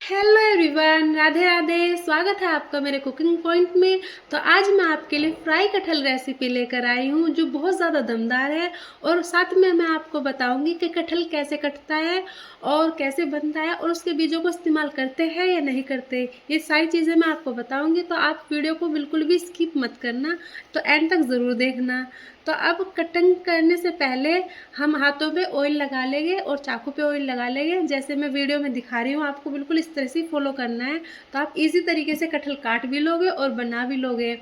Hello everyone, Radhe Radhe. स्वागत है आपका मेरे कुकिंग पॉइंट में। तो आज मैं आपके लिए फ्राई कटहल रेसिपी लेकर आई हूँ जो बहुत ज़्यादा दमदार है। और साथ में मैं आपको बताऊंगी कि कटहल कैसे कटता है और कैसे बनता है और उसके बीजों को इस्तेमाल करते हैं या नहीं करते। ये सारी चीज़ें मैं आपको बताऊंगी, तो आप वीडियो को बिल्कुल भी स्किप मत करना, तो एंड तक ज़रूर देखना। तो अब कटिंग करने से पहले हम हाथों पे ऑयल लगा लेंगे और चाकू पे ऑयल लगा लेंगे, जैसे मैं वीडियो में दिखा रही हूँ। आपको बिल्कुल इस तरह से फॉलो करना है, तो आप इजी तरीके से कटहल काट भी लोगे और बना भी लोगे।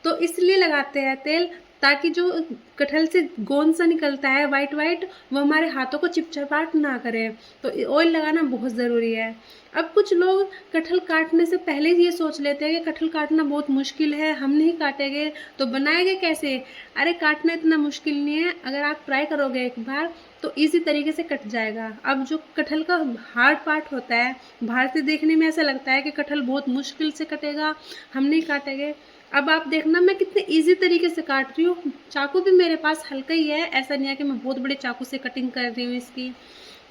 तो इसलिए लगाते हैं तेल, ताकि जो कटहल से गोंद सा निकलता है वाइट वाइट, वो हमारे हाथों को चिपचिपाहट ना करे। तो ऑयल लगाना बहुत ज़रूरी है। अब कुछ लोग कटहल काटने से पहले ही ये सोच लेते हैं कि कटहल काटना बहुत मुश्किल है, हम नहीं काटेंगे तो बनाएंगे कैसे। अरे काटना इतना मुश्किल नहीं है, अगर आप ट्राई करोगे एक बार तो इजी तरीके से कट जाएगा। अब जो कटहल का हार्ड पार्ट होता है, बाहर से देखने में ऐसा लगता है कि कटहल बहुत मुश्किल से कटेगा, हम नहीं काटेंगे। अब आप देखना मैं कितने इजी तरीके से काट रही हूँ। चाकू भी मेरे पास हल्का ही है, ऐसा नहीं है कि मैं बहुत बड़े चाकू से कटिंग कर रही हूँ इसकी।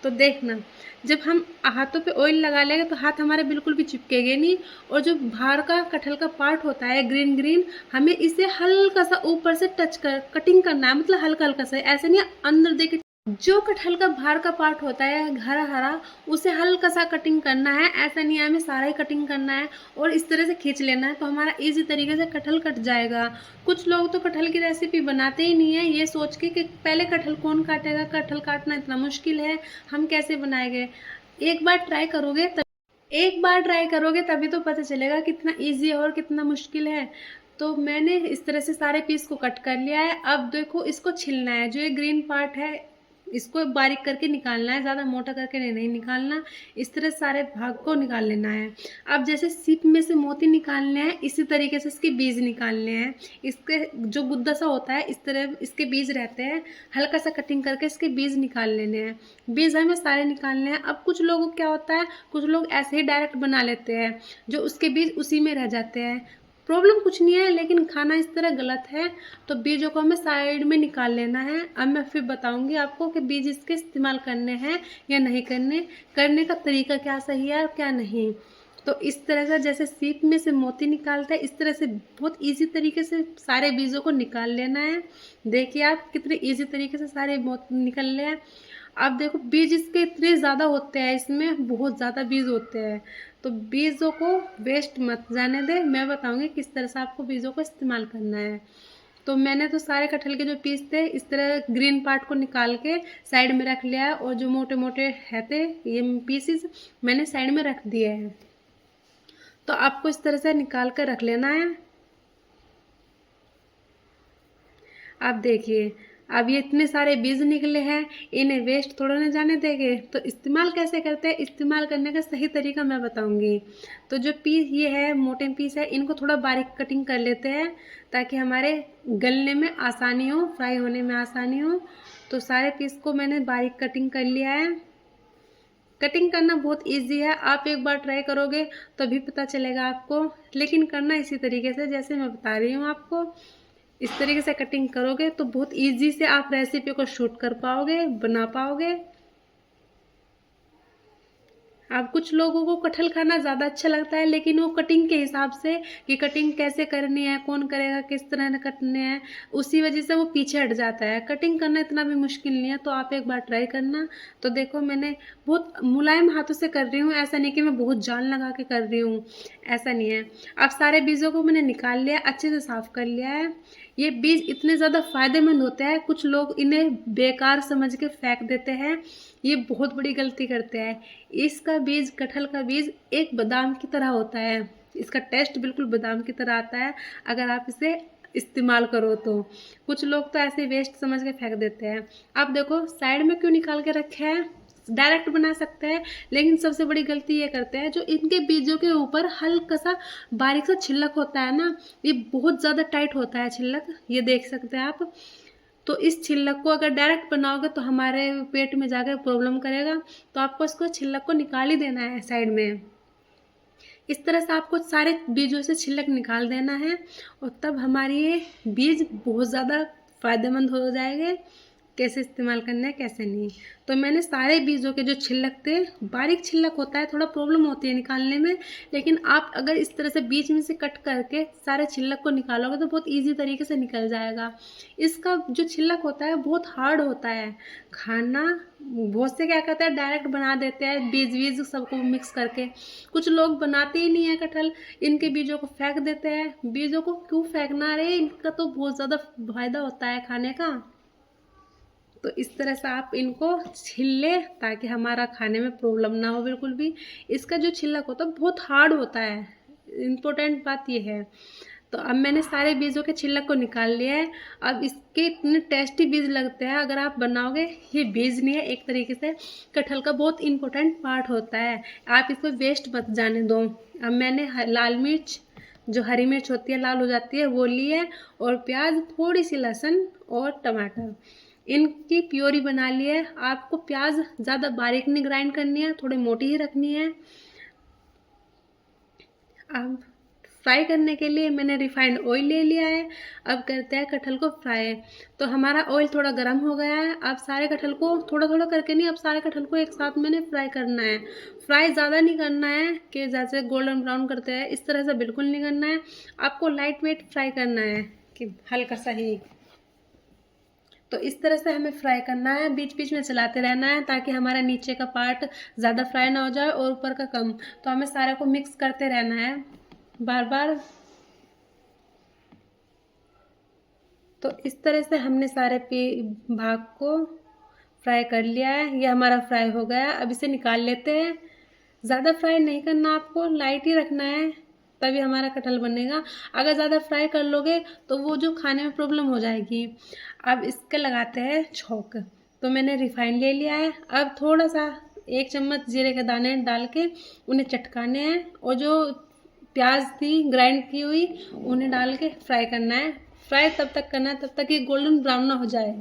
तो देखना, जब हम हाथों पे ऑयल लगा लेंगे तो हाथ हमारे बिल्कुल भी चिपकेंगे नहीं। और जो बाहर का कटहल का पार्ट होता है ग्रीन ग्रीन, हमें इसे हल्का सा ऊपर से टच कर कटिंग करना है, मतलब हल्का हल्का सा, ऐसे नहीं अंदर देके। जो कटहल का बाहर का पार्ट होता है हरा हरा, उसे हल्का सा कटिंग करना है, ऐसा नहीं है हमें सारा ही कटिंग करना है। और इस तरह से खींच लेना है, तो हमारा इजी तरीके से कटहल कट जाएगा। कुछ लोग तो कटहल की रेसिपी बनाते ही नहीं है, ये सोच के कि पहले कटहल कौन काटेगा, कटहल काटना इतना मुश्किल है, हम कैसे बनाएंगे। एक बार ट्राई करोगे तब एक बार ट्राई करोगे तभी तो पता चलेगा कितना इजी है और कितना मुश्किल है। तो मैंने इस तरह से सारे पीस को कट कर लिया है। अब देखो, इसको छिलना है, जो ये ग्रीन पार्ट है इसको बारीक करके निकालना है, ज़्यादा मोटा करके नहीं निकालना। इस तरह सारे भाग को निकाल लेना है। अब जैसे सीप में से मोती निकालने हैं, इसी तरीके से इसके बीज निकालने हैं। इसके जो गुद्दा सा होता है इस तरह इसके बीज रहते हैं, हल्का सा कटिंग करके इसके बीज निकाल लेने हैं। बीज हमें सारे निकालने हैं। अब कुछ लोगों को क्या होता है, कुछ लोग ऐसे ही डायरेक्ट बना लेते हैं, जो उसके बीज उसी में रह जाते हैं। प्रॉब्लम कुछ नहीं है, लेकिन खाना इस तरह गलत है। तो बीजों को हमें साइड में निकाल लेना है। अब मैं फिर बताऊंगी आपको कि बीज इसके इस्तेमाल करने हैं या नहीं करने का तरीका क्या सही है और क्या नहीं। तो इस तरह से जैसे सीप में से मोती निकालते हैं, इस तरह से बहुत इजी तरीके से सारे बीजों को निकाल लेना है। देखिए आप कितने इजी तरीके से सारे मोती निकल रहे हैं। अब देखो, बीज इसके इतने ज़्यादा होते हैं, इसमें बहुत ज़्यादा बीज होते हैं। तो बीजों को वेस्ट मत जाने दे, मैं बताऊंगी किस तरह से आपको बीजों को इस्तेमाल करना है। तो मैंने तो सारे कटहल के जो पीस थे इस तरह ग्रीन पार्ट को निकाल के साइड में रख लिया है, और जो मोटे मोटे है थे ये पीसेस मैंने साइड में रख दिए हैं। तो आपको इस तरह से निकाल कर रख लेना है। अब देखिए, अब ये इतने सारे बीज निकले हैं, इन्हें वेस्ट थोड़ा ना जाने देंगे। तो इस्तेमाल कैसे करते हैं, इस्तेमाल करने का सही तरीका मैं बताऊंगी। तो जो पीस ये है, मोटे पीस है, इनको थोड़ा बारीक कटिंग कर लेते हैं, ताकि हमारे गलने में आसानी हो, फ्राई होने में आसानी हो। तो सारे पीस को मैंने बारीक कटिंग कर लिया है। कटिंग करना बहुत इजी है, आप एक बार ट्राई करोगे तभी पता चलेगा आपको। लेकिन करना इसी तरीके से जैसे मैं बता रही हूँ आपको। इस तरीके से कटिंग करोगे तो बहुत इजी से आप रेसिपी को शूट कर पाओगे, बना पाओगे। अब कुछ लोगों को कटहल खाना ज़्यादा अच्छा लगता है, लेकिन वो कटिंग के हिसाब से कि कटिंग कैसे करनी है, कौन करेगा, किस तरह कटने हैं, उसी वजह से वो पीछे हट जाता है। कटिंग करना इतना भी मुश्किल नहीं है, तो आप एक बार ट्राई करना। तो देखो, मैंने बहुत मुलायम हाथों से कर रही हूँ, ऐसा नहीं कि मैं बहुत जान लगा के कर रही हूँ, ऐसा नहीं है। अब सारे बीजों को मैंने निकाल लिया, अच्छे से साफ कर लिया है। ये बीज इतने ज़्यादा फायदेमंद होते हैं, कुछ लोग इन्हें बेकार समझ के फेंक देते हैं, ये बहुत बड़ी गलती करते हैं। इसका बीज, कटहल का बीज एक बादाम की तरह होता है, इसका टेस्ट बिल्कुल बादाम की तरह आता है अगर आप इसे इस्तेमाल करो तो। कुछ लोग तो ऐसे वेस्ट समझ के फेंक देते हैं। आप देखो साइड में क्यों निकाल के रखे हैं, डायरेक्ट बना सकते हैं, लेकिन सबसे बड़ी गलती ये करते हैं, जो इनके बीजों के ऊपर हल्का सा बारीक सा छिलक होता है ना, ये बहुत ज़्यादा टाइट होता है छिलक, ये देख सकते हैं आप। तो इस छिलक को अगर डायरेक्ट बनाओगे तो हमारे पेट में जाकर प्रॉब्लम करेगा। तो आपको इसको छिलक को निकाल ही देना है साइड में। इस तरह से आपको सारे बीजों से छिलक निकाल देना है, और तब हमारी ये बीज बहुत ज़्यादा फायदेमंद हो जाएंगे। कैसे इस्तेमाल करना है कैसे नहीं। तो मैंने सारे बीजों के जो छिलक थे, बारीक छिलक होता है, थोड़ा प्रॉब्लम होती है निकालने में, लेकिन आप अगर इस तरह से बीच में से कट करके सारे छिलक को निकालोगे तो बहुत ईजी तरीके से निकल जाएगा। इसका जो छिलक होता है बहुत हार्ड होता है खाना। बहुत से क्या करते हैं डायरेक्ट बना देते हैं बीज बीज सबको मिक्स करके, कुछ लोग बनाते ही नहीं है कटहल, इनके बीजों को फेंक देते हैं। बीजों को क्यों फेंकना रे, इनका तो बहुत ज़्यादा फायदा होता है खाने का। तो इस तरह से आप इनको छील ले ताकि हमारा खाने में प्रॉब्लम ना हो बिल्कुल भी। इसका जो छिलक होता है बहुत हार्ड होता है, इम्पोर्टेंट बात ये है। तो अब मैंने सारे बीजों के छिलक को निकाल लिया है। अब इसके इतने टेस्टी बीज लगते हैं अगर आप बनाओगे। ये बीज नहीं है, एक तरीके से कटहल का बहुत इम्पोर्टेंट पार्ट होता है, आप इसको वेस्ट मत जाने दो। अब मैंने लाल मिर्च, जो हरी मिर्च होती है लाल हो जाती है, वो ली है, और प्याज, थोड़ी सी लहसुन और टमाटर, इनकी प्योरी बना ली है। आपको प्याज ज़्यादा बारीक नहीं ग्राइंड करनी है, थोड़ी मोटी ही रखनी है। अब फ्राई करने के लिए मैंने रिफाइंड ऑयल ले लिया है। अब करते हैं कटहल को फ्राई। तो हमारा ऑयल थोड़ा गर्म हो गया है। अब सारे कटहल को थोड़ा थोड़ा करके नहीं, अब सारे कटहल को एक साथ मैंने फ्राई करना है। फ्राई ज़्यादा नहीं करना है कि जैसे गोल्डन ब्राउन करते हैं इस तरह से बिल्कुल नहीं करना है, आपको लाइट वेट फ्राई करना है कि हल्का सा ही। तो इस तरह से हमें फ्राई करना है, बीच बीच में चलाते रहना है ताकि हमारा नीचे का पार्ट ज़्यादा फ्राई ना हो जाए और ऊपर का कम। तो हमें सारे को मिक्स करते रहना है बार बार। तो इस तरह से हमने सारे भाग को फ्राई कर लिया है। ये हमारा फ्राई हो गया। अब इसे निकाल लेते हैं। ज़्यादा फ्राई नहीं करना, आपको लाइट ही रखना है, तभी हमारा कटहल बनेगा। अगर ज़्यादा फ्राई कर लोगे तो वो जो खाने में प्रॉब्लम हो जाएगी। अब इसके लगाते हैं छौंक। तो मैंने रिफाइंड ले लिया है। अब थोड़ा सा 1 चम्मच जीरे के दाने डाल के उन्हें चटकाने हैं, और जो प्याज थी ग्राइंड की हुई उन्हें डाल के फ्राई करना है। फ्राई तब तक करना है तब तक ये गोल्डन ब्राउन ना हो जाए।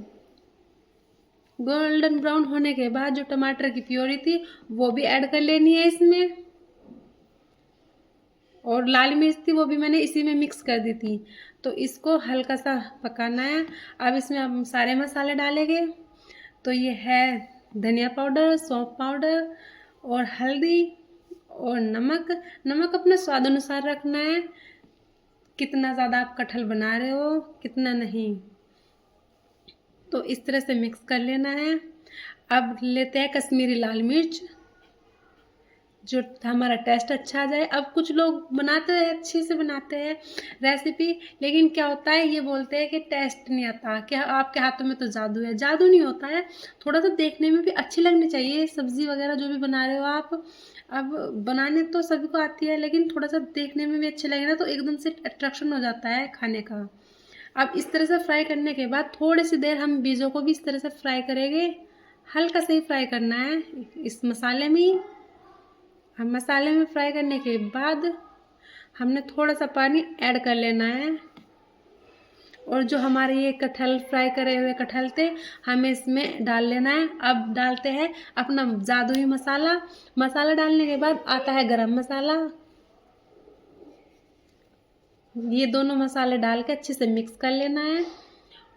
गोल्डन ब्राउन होने के बाद जो टमाटर की प्योरी थी वो भी ऐड कर लेनी है इसमें, और लाल मिर्च थी वो भी मैंने इसी में मिक्स कर दी थी। तो इसको हल्का सा पकाना है। अब इसमें हम सारे मसाले डालेंगे। तो ये है धनिया पाउडर, सौंफ पाउडर और हल्दी और नमक। नमक अपने स्वाद अनुसार रखना है, कितना ज़्यादा आप कटहल बना रहे हो कितना नहीं। तो इस तरह से मिक्स कर लेना है। अब लेते हैं कश्मीरी लाल मिर्च, जो हमारा टेस्ट अच्छा आ जाए। अब कुछ लोग बनाते हैं, अच्छे से बनाते हैं रेसिपी, लेकिन क्या होता है ये बोलते हैं कि टेस्ट नहीं आता, क्या आपके हाथों में तो जादू है। जादू नहीं होता है, थोड़ा सा देखने में भी अच्छी लगनी चाहिए सब्ज़ी वगैरह जो भी बना रहे हो आप। अब बनाने तो सभी को आती है, लेकिन थोड़ा सा देखने में भी अच्छे लगे ना तो एकदम से अट्रैक्शन हो जाता है खाने का। अब इस तरह से फ्राई करने के बाद थोड़ी सी देर हम बीजों को भी इस तरह से फ्राई करेंगे। हल्का से ही फ्राई करना है इस मसाले में ही। हम मसाले में फ्राई करने के बाद हमने थोड़ा सा पानी ऐड कर लेना है, और जो हमारे ये कटहल फ्राई करे हुए कटहल थे हमें इसमें डाल लेना है। अब डालते हैं अपना जादुई मसाला। मसाला डालने के बाद आता है गरम मसाला। ये दोनों मसाले डाल के अच्छे से मिक्स कर लेना है,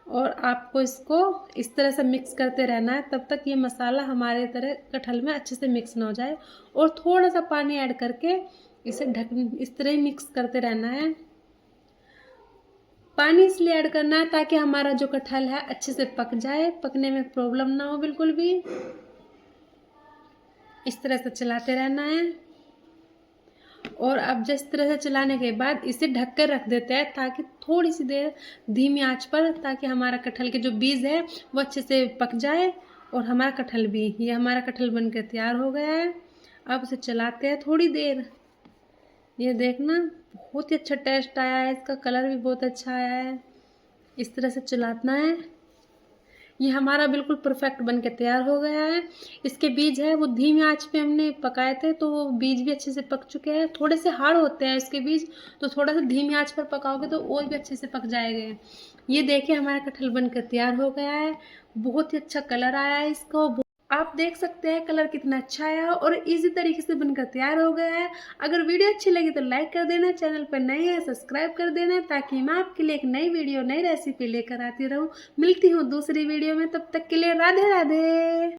और आपको इसको इस तरह से मिक्स करते रहना है तब तक ये मसाला हमारे तरह कटहल में अच्छे से मिक्स ना हो जाए। और थोड़ा सा पानी ऐड करके इसे इस तरह ही मिक्स करते रहना है। पानी इसलिए ऐड करना है ताकि हमारा जो कटहल है अच्छे से पक जाए, पकने में प्रॉब्लम ना हो बिल्कुल भी। इस तरह से चलाते रहना है, और अब जिस तरह से चलाने के बाद इसे ढक कर रख देते हैं ताकि थोड़ी सी देर धीमी आंच पर, ताकि हमारा कटहल के जो बीज है वो अच्छे से पक जाए, और हमारा कटहल भी। ये हमारा कटहल बनकर तैयार हो गया है। अब इसे चलाते हैं थोड़ी देर। ये देखना बहुत ही अच्छा टेस्ट आया है, इसका कलर भी बहुत अच्छा आया है। इस तरह से चलाना है। ये हमारा बिल्कुल परफेक्ट बन के तैयार हो गया है। इसके बीज है वो धीमी आंच पे हमने पकाए थे, तो वो बीज भी अच्छे से पक चुके हैं। थोड़े से हार्ड होते हैं इसके बीज, तो थोड़ा सा धीमी आंच पर पकाओगे तो और भी अच्छे से पक जाएंगे। ये देखिए हमारा कटहल बनकर तैयार हो गया है। बहुत ही अच्छा कलर आया है इसका। आप देख सकते हैं कलर कितना अच्छा आया और इजी तरीके से बनकर तैयार हो गया है। अगर वीडियो अच्छी लगी तो लाइक कर देना, चैनल पर नए हैं सब्सक्राइब कर देना, ताकि मैं आपके लिए एक नई वीडियो नई रेसिपी लेकर आती रहूं। मिलती हूँ दूसरी वीडियो में, तब तक के लिए राधे राधे।